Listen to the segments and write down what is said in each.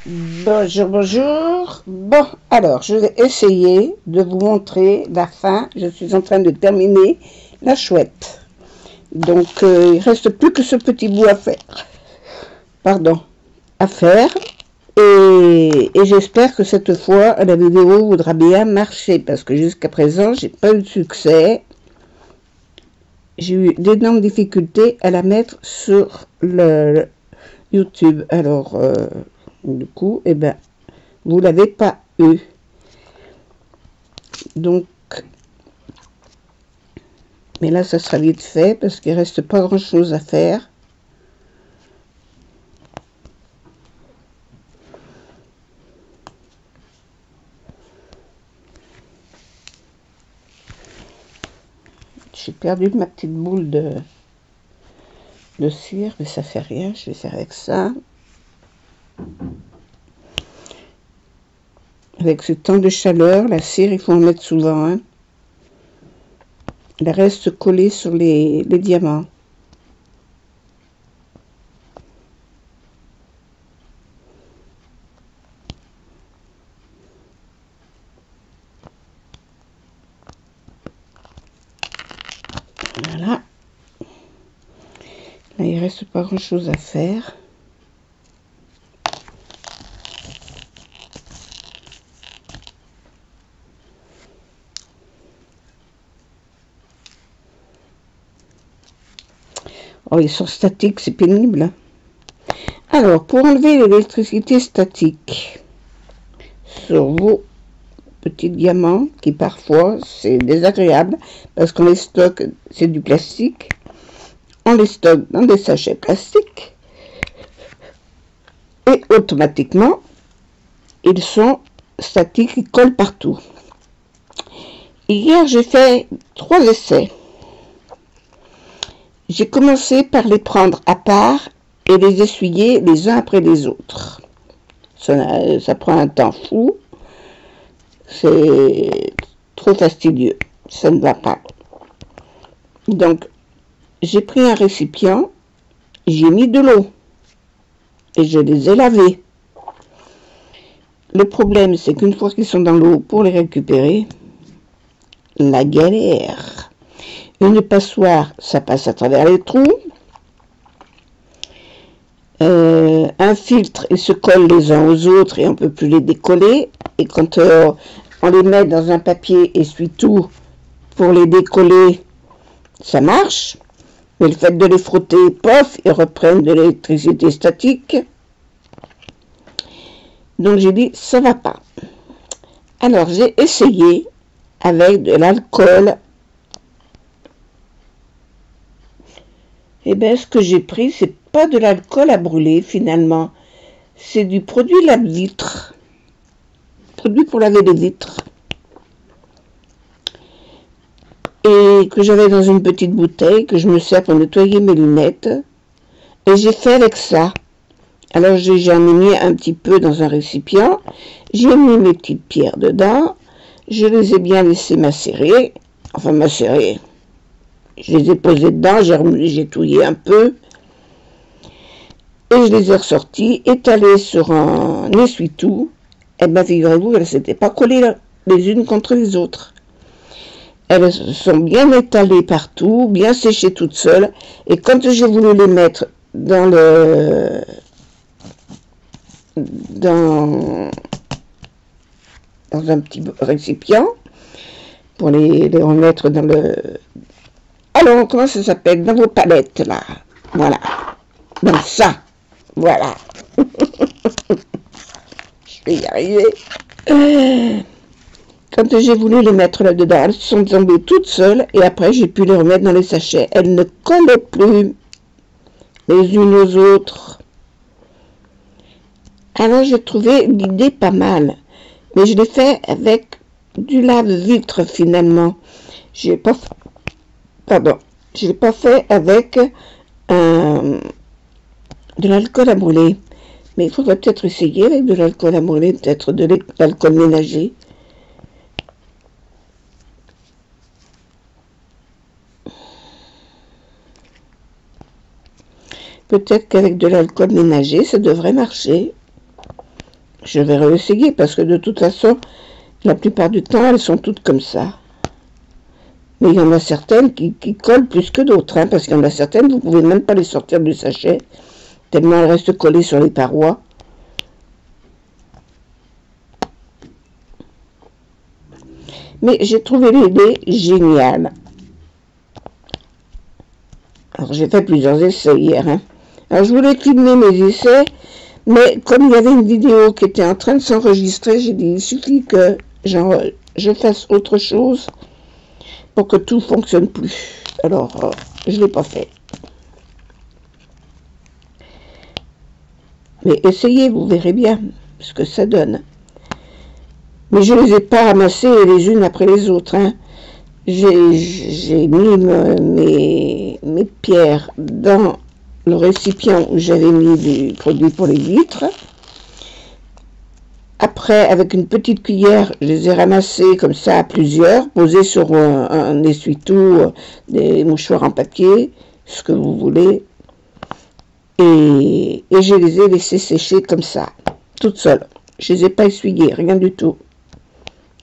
Bonjour, bonjour. Bon, alors, je vais essayer de vous montrer la fin. Je suis en train de terminer la chouette. Donc, il reste plus que ce petit bout à faire. Pardon, à faire. Et j'espère que cette fois, la vidéo voudra bien marcher. Parce que jusqu'à présent, j'ai pas eu de succès. J'ai eu d'énormes difficultés à la mettre sur le YouTube. Alors, du coup, eh ben, vous l'avez pas eu. Donc, mais là, ça sera vite fait parce qu'il reste pas grand chose à faire. J'ai perdu ma petite boule de cire, mais ça fait rien. Je vais faire avec ça. Avec ce temps de chaleur, la cire, il faut en mettre souvent. Hein. Elle reste collée sur les diamants. Voilà. Là, il reste pas grand chose à faire. Oh, ils sont statiques, c'est pénible. Alors, pour enlever l'électricité statique sur vos petits diamants, qui parfois c'est désagréable, parce qu'on les stocke, c'est du plastique, on les stocke dans des sachets plastiques, et automatiquement, ils sont statiques, ils collent partout. Hier, j'ai fait 3 essais. J'ai commencé par les prendre à part et les essuyer les uns après les autres. Ça prend un temps fou. C'est trop fastidieux. Ça ne va pas. Donc, j'ai pris un récipient, j'ai mis de l'eau et je les ai lavés. Le problème, c'est qu'une fois qu'ils sont dans l'eau, pour les récupérer, la galère. Une passoire, ça passe à travers les trous. Un filtre, ils se collent les uns aux autres et on ne peut plus les décoller. Et quand on les met dans un papier essuie-tout pour les décoller, ça marche. Mais le fait de les frotter, pof, ils reprennent de l'électricité statique. Donc j'ai dit, ça va pas. Alors j'ai essayé avec de l'alcool. Et bien, ce que j'ai pris, c'est pas de l'alcool à brûler, finalement. C'est du produit lave-vitre. Produit pour laver les vitres. Et que j'avais dans une petite bouteille, que je me sers pour nettoyer mes lunettes. Et j'ai fait avec ça. Alors, j'en ai mis un petit peu dans un récipient. J'ai mis mes petites pierres dedans. Je les ai bien laissées macérer. Enfin, macérer. Je les ai posées dedans, j'ai touillé un peu. Et je les ai ressorties, étalées sur un essuie-tout. Et bien, figurez-vous, elles ne s'étaient pas collées les unes contre les autres. Elles sont bien étalées partout, bien séchées toutes seules. Et quand j'ai voulu les mettre dans un petit récipient, pour les remettre dans le... Alors, comment ça s'appelle? Dans vos palettes, là. Voilà. Dans ça. Voilà. Je vais y arriver. Quand j'ai voulu les mettre là-dedans, elles sont tombées toutes seules. Et après, j'ai pu les remettre dans les sachets. Elles ne collaient plus les unes aux autres. Alors, j'ai trouvé l'idée pas mal. Mais je l'ai fait avec du lave-vitre, finalement. J'ai pas... Pardon. Je l'ai pas fait avec de l'alcool à brûler. Mais il faudrait peut-être essayer avec de l'alcool à brûler, peut-être de l'alcool ménager. Peut-être qu'avec de l'alcool ménager, ça devrait marcher. Je vais réessayer parce que de toute façon, la plupart du temps, elles sont toutes comme ça. Mais il y en a certaines qui collent plus que d'autres, hein, parce qu'il y en a certaines, vous ne pouvez même pas les sortir du sachet, tellement elles restent collées sur les parois. Mais j'ai trouvé l'idée géniale. Alors j'ai fait plusieurs essais hier. Hein. Alors je voulais filmer mes essais, mais comme il y avait une vidéo qui était en train de s'enregistrer, j'ai dit il suffit que je fasse autre chose pour que tout fonctionne plus. Alors je ne l'ai pas fait. Mais essayez, vous verrez bien ce que ça donne. Mais je ne les ai pas ramassées les unes après les autres. Hein. J'ai mis mes pierres dans le récipient où j'avais mis du produit pour les vitres. Après, avec une petite cuillère, je les ai ramassées comme ça à plusieurs, posées sur un essuie-tout, des mouchoirs en papier, ce que vous voulez. Et je les ai laissées sécher comme ça, toutes seules. Je ne les ai pas essuyées, rien du tout.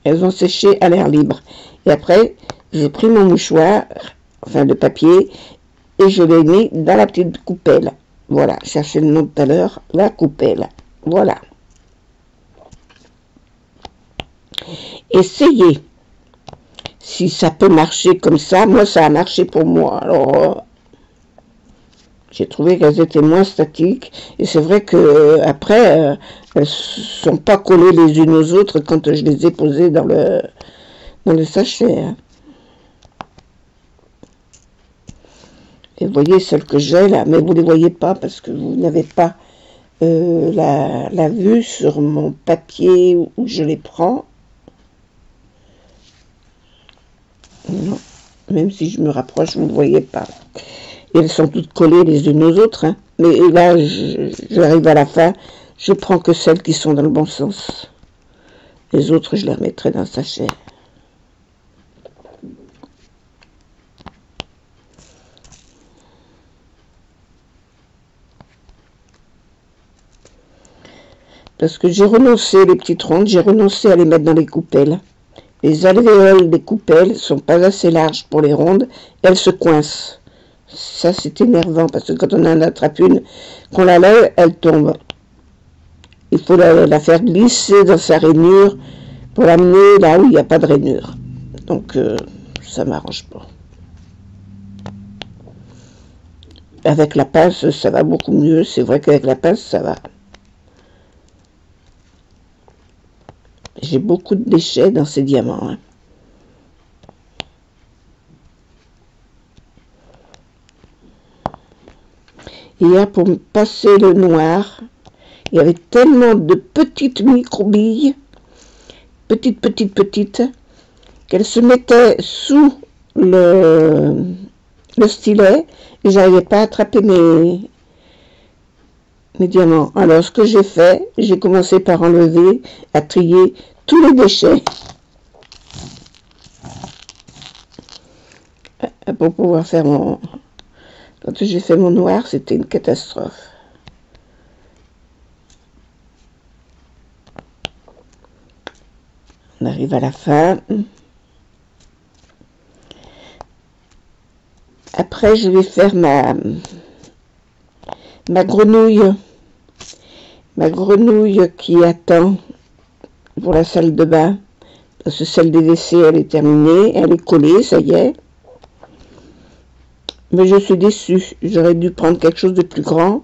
Elles ont séché à l'air libre. Et après, j'ai pris mon mouchoir, enfin de papier, et je l'ai mis dans la petite coupelle. Voilà, cherchez le nom de tout à l'heure, la coupelle. Voilà. Essayez. Si ça peut marcher comme ça, moi ça a marché pour moi. Alors, j'ai trouvé qu'elles étaient moins statiques. Et c'est vrai que après, elles sont pas collées les unes aux autres quand je les ai posées dans le sachet. Hein. Et vous voyez celles que j'ai là, mais vous ne les voyez pas parce que vous n'avez pas la vue sur mon papier où je les prends. Non, même si je me rapproche, vous ne voyez pas. Et elles sont toutes collées les unes aux autres. Hein. Mais là, j'arrive à la fin, je prends que celles qui sont dans le bon sens. Les autres, je les remettrai dans le sachet. Parce que j'ai renoncé, les petites rondes, j'ai renoncé à les mettre dans les coupelles. Les alvéoles des coupelles sont pas assez larges pour les rondes, elles se coincent. Ça, c'est énervant, parce que quand on en attrape une, qu'on la lève, elle tombe. Il faut la faire glisser dans sa rainure pour l'amener là où il n'y a pas de rainure. Donc, ça m'arrange pas. Avec la pince, ça va beaucoup mieux. C'est vrai qu'avec la pince, ça va. J'ai beaucoup de déchets dans ces diamants. Hein. Hier, pour me passer le noir, il y avait tellement de petites microbilles, petites, qu'elles se mettaient sous le stylet et j'arrivais pas à attraper mes diamants. Alors, ce que j'ai fait, j'ai commencé par enlever, à trier tous les déchets pour pouvoir faire mon... Quand j'ai fait mon noir, c'était une catastrophe. On arrive à la fin. Après, je vais faire ma grenouille. Ma grenouille qui attend pour la salle de bain. Parce que celle des WC, elle est terminée. Elle est collée, ça y est. Mais je suis déçue. J'aurais dû prendre quelque chose de plus grand.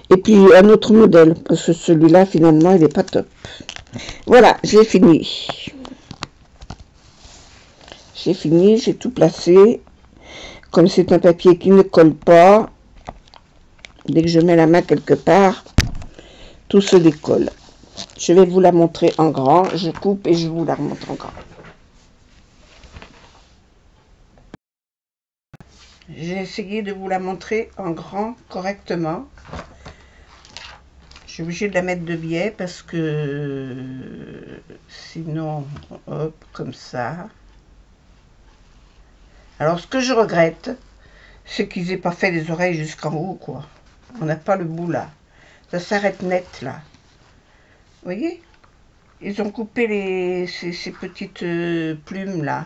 Et puis un autre modèle. Parce que celui-là, finalement, il n'est pas top. Voilà, j'ai fini. J'ai fini, j'ai tout placé. Comme c'est un papier qui ne colle pas, dès que je mets la main quelque part, tout se décolle. Je vais vous la montrer en grand. Je coupe et je vous la remontre en grand. J'ai essayé de vous la montrer en grand correctement. Je suis obligée de la mettre de biais parce que sinon, hop, comme ça. Alors, ce que je regrette, c'est qu'ils n'aient pas fait les oreilles jusqu'en haut, quoi. On n'a pas le bout là. Ça s'arrête net là. voyez? Ils ont coupé ces petites plumes là.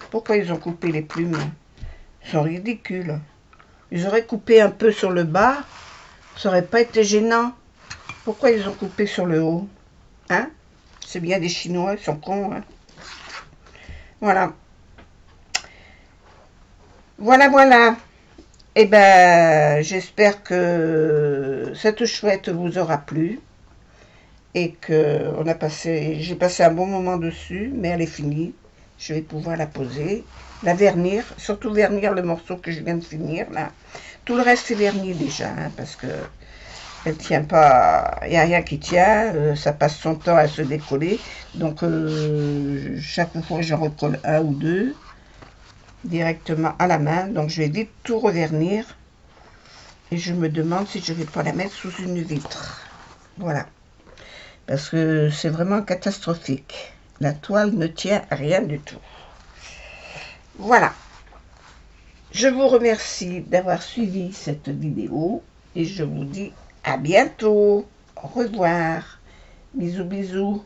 Pourquoi ils ont coupé les plumes? Ils sont ridicules. Ils auraient coupé un peu sur le bas, ça aurait pas été gênant. Pourquoi ils ont coupé sur le haut? Hein? C'est bien des Chinois, ils sont cons. Hein? Voilà. Voilà. Eh ben, j'espère que cette chouette vous aura plu et que j'ai passé un bon moment dessus, mais elle est finie. Je vais pouvoir la poser, la vernir, surtout vernir le morceau que je viens de finir là. Tout le reste est verni déjà, hein, parce que elle tient pas, il n'y a rien qui tient, ça passe son temps à se décoller. Donc chaque fois j'en recolle un ou deux directement à la main. Donc je vais vite tout revernir. Et je me demande si je vais pas la mettre sous une vitre. Voilà. Parce que c'est vraiment catastrophique. La toile ne tient rien du tout. Voilà. Je vous remercie d'avoir suivi cette vidéo. Et je vous dis à bientôt. Au revoir. Bisous, bisous.